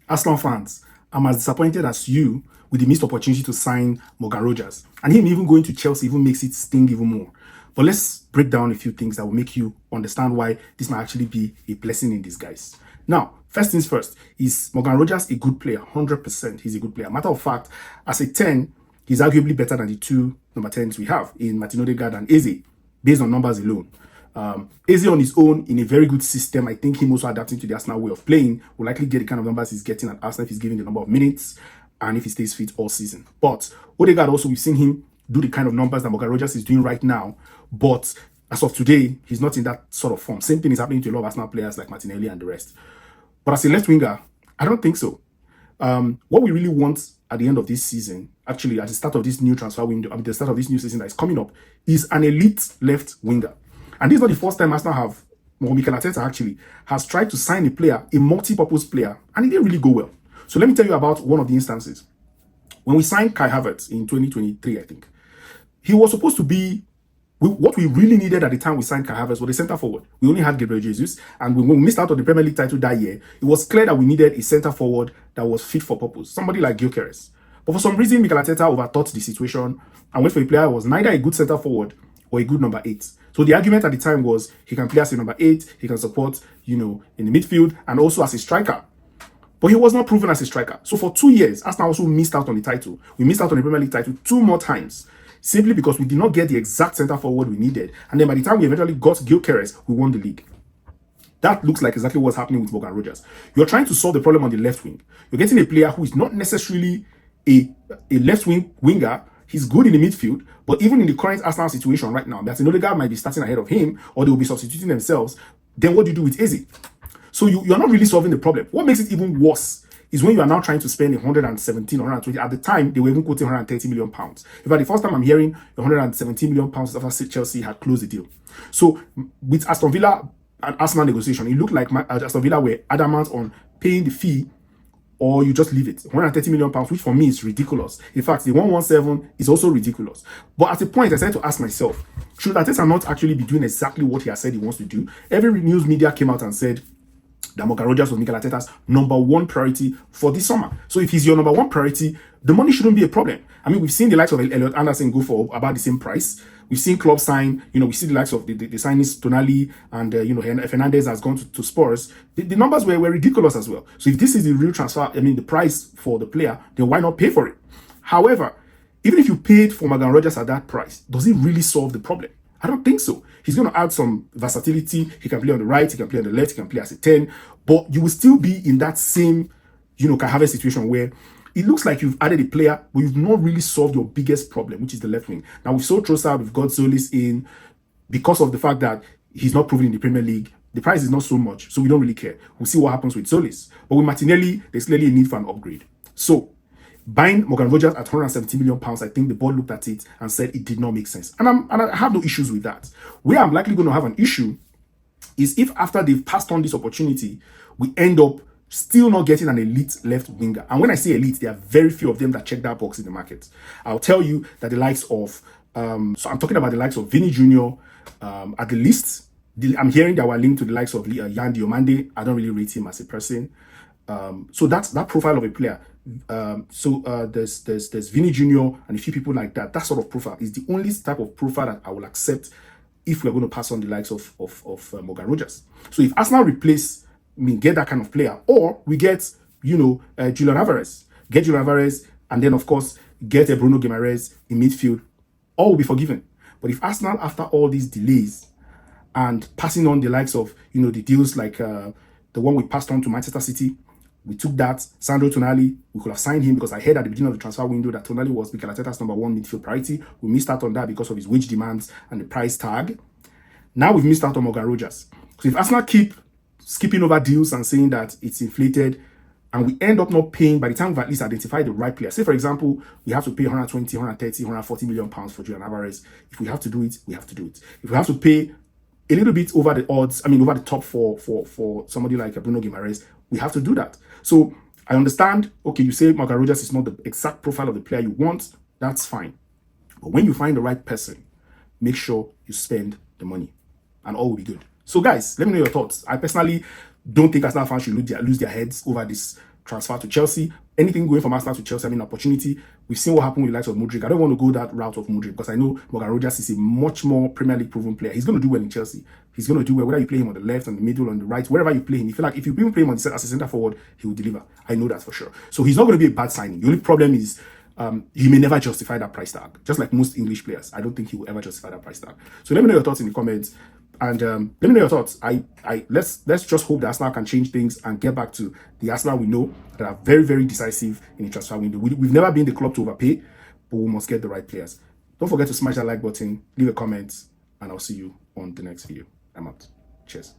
Arsenal fans, I'm as disappointed as you with the missed opportunity to sign Morgan Rogers. And him even going to Chelsea even makes it sting even more. But let's break down a few things that will make you understand why this might actually be a blessing in disguise. Now, first things first, is Morgan Rogers a good player? 100% he's a good player. Matter of fact, as a 10, he's arguably better than the two number 10s we have in Martin Odegaard and Eze, based on numbers alone. Eze on his own in a very good system. I think him also adapting to the Arsenal way of playing will likely get the kind of numbers he's getting at Arsenal if he's given the number of minutes and if he stays fit all season. But Odegaard also, we've seen him do the kind of numbers that Morgan Rogers is doing right now. But as of today, he's not in that sort of form. Same thing is happening to a lot of Arsenal players like Martinelli and the rest. But as a left winger, I don't think so. What we really want at the end of this season, actually at the start of this new transfer window, the start of this new season that is coming up, is an elite left winger. And this is not the first time Arsenal have, or Mikel Arteta actually, has tried to sign a player, a multi-purpose player, and it didn't really go well. So let me tell you about one of the instances. When we signed Kai Havertz in 2023, I think, he was supposed to be, what we really needed at the time we signed Kai Havertz was a centre forward. We only had Gabriel Jesus, and when we missed out on the Premier League title that year, it was clear that we needed a centre forward that was fit for purpose, somebody like Gyökeres. But for some reason, Mikel Arteta overthought the situation and went for a player who was neither a good centre forward or a good number 8. So the argument at the time was he can play as a number 8, he can support, in the midfield, and also as a striker. But he was not proven as a striker. So for 2 years, Arsenal also missed out on the title. We missed out on the Premier League title 2 more times, simply because we did not get the exact centre forward we needed. And then by the time we eventually got Gyökeres, we won the league. That looks like exactly what's happening with Morgan Rogers. You're trying to solve the problem on the left wing. You're getting a player who is not necessarily a left wing winger. He's good in the midfield, but even in the current Arsenal situation right now, Martin Odegaard might be starting ahead of him, or they will be substituting themselves. Then what do you do with Eze? So you're not really solving the problem. What makes it even worse is when you are now trying to spend 117 or 120. At the time, they were even quoting 130 million pounds. In fact, the first time I'm hearing 117 million pounds after Chelsea had closed the deal. So with Aston Villa and Arsenal negotiation, it looked like Aston Villa were adamant on paying the fee, or you just leave it. 130 million pounds, which for me is ridiculous. In fact, the 117 is also ridiculous. But at a point, I started to ask myself, should Arteta not actually be doing exactly what he has said he wants to do? Every news media came out and said that Morgan Rogers was Mikel Arteta's #1 priority for this summer. So if he's your #1 priority, the money shouldn't be a problem. I mean, we've seen the likes of Elliot Anderson go for about the same price. We've seen clubs sign, we see the likes of the signings, Tonali and, Fernandez has gone to Spurs. The numbers were ridiculous as well. So if this is the real transfer, the price for the player, then why not pay for it? However, even if you paid for Morgan Rogers at that price, does it really solve the problem? I don't think so. He's going to add some versatility. He can play on the right, he can play on the left, he can play as a 10, but you will still be in that same, Kai Havertz situation where it looks like you've added a player, but you've not really solved your biggest problem, which is the left wing. Now, with Trossard, we've got Solis in because of the fact that he's not proven in the Premier League. The price is not so much, so we don't really care. We'll see what happens with Solis. But with Martinelli, there's clearly a need for an upgrade. So, buying Morgan Rogers at 170 million pounds, I think the board looked at it and said it did not make sense. And I have no issues with that. Where I'm likely going to have an issue is if after they've passed on this opportunity, we end up still not getting an elite left winger. And when I say elite, there are very few of them that check that box in the market. I'll tell you that the likes of, so I'm talking about the likes of Vinny Jr. At the least. I'm hearing that we're linked to the likes of Yan Diomande. I don't really rate him as a person. So that's that profile of a player. There's Vinny Jr. and a few people like that. That sort of profile is the only type of profile that I will accept if we're going to pass on the likes of Morgan Rogers. So if Arsenal get that kind of player, or we get, Julian Alvarez, and then of course get a Bruno Guimaraes in midfield, all will be forgiven. But if Arsenal, after all these delays and passing on the likes of, the deals like the one we passed on to Manchester City, we took that. Sandro Tonali, we could have signed him because I heard at the beginning of the transfer window that Tonali was Mikel Arteta's #1 midfield priority. We missed out on that because of his wage demands and the price tag. Now we've missed out on Morgan Rogers. So if Arsenal keep skipping over deals and saying that it's inflated, and we end up not paying by the time we've at least identified the right player. Say, for example, we have to pay 120, 130, 140 million pounds for Julian Alvarez. If we have to do it, we have to do it. If we have to pay a little bit over the odds, over the top for somebody like Bruno Guimaraes, we have to do that. So I understand, okay, you say Morgan Rogers is not the exact profile of the player you want. That's fine. But when you find the right person, make sure you spend the money and all will be good. So guys, let me know your thoughts. I personally don't think Arsenal fans should lose their heads over this transfer to Chelsea. Anything going from Arsenal to Chelsea, I mean, opportunity. We've seen what happened with the likes of Mudryk. I don't want to go that route of Mudryk because I know Morgan Rogers is a much more Premier League proven player. He's going to do well in Chelsea. He's going to do well whether you play him on the left, on the middle, on the right, wherever you play him. You feel like if you even play him as a centre forward, he will deliver. I know that for sure. So he's not going to be a bad signing. The only problem is he may never justify that price tag. Just like most English players, I don't think he will ever justify that price tag. So let me know your thoughts in the comments. And let me know your thoughts. Let's just hope that Arsenal can change things and get back to the Arsenal we know that are very, very decisive in the transfer window. We've never been the club to overpay, but we must get the right players. Don't forget to smash that like button, leave a comment, and I'll see you on the next video. I'm out. Cheers.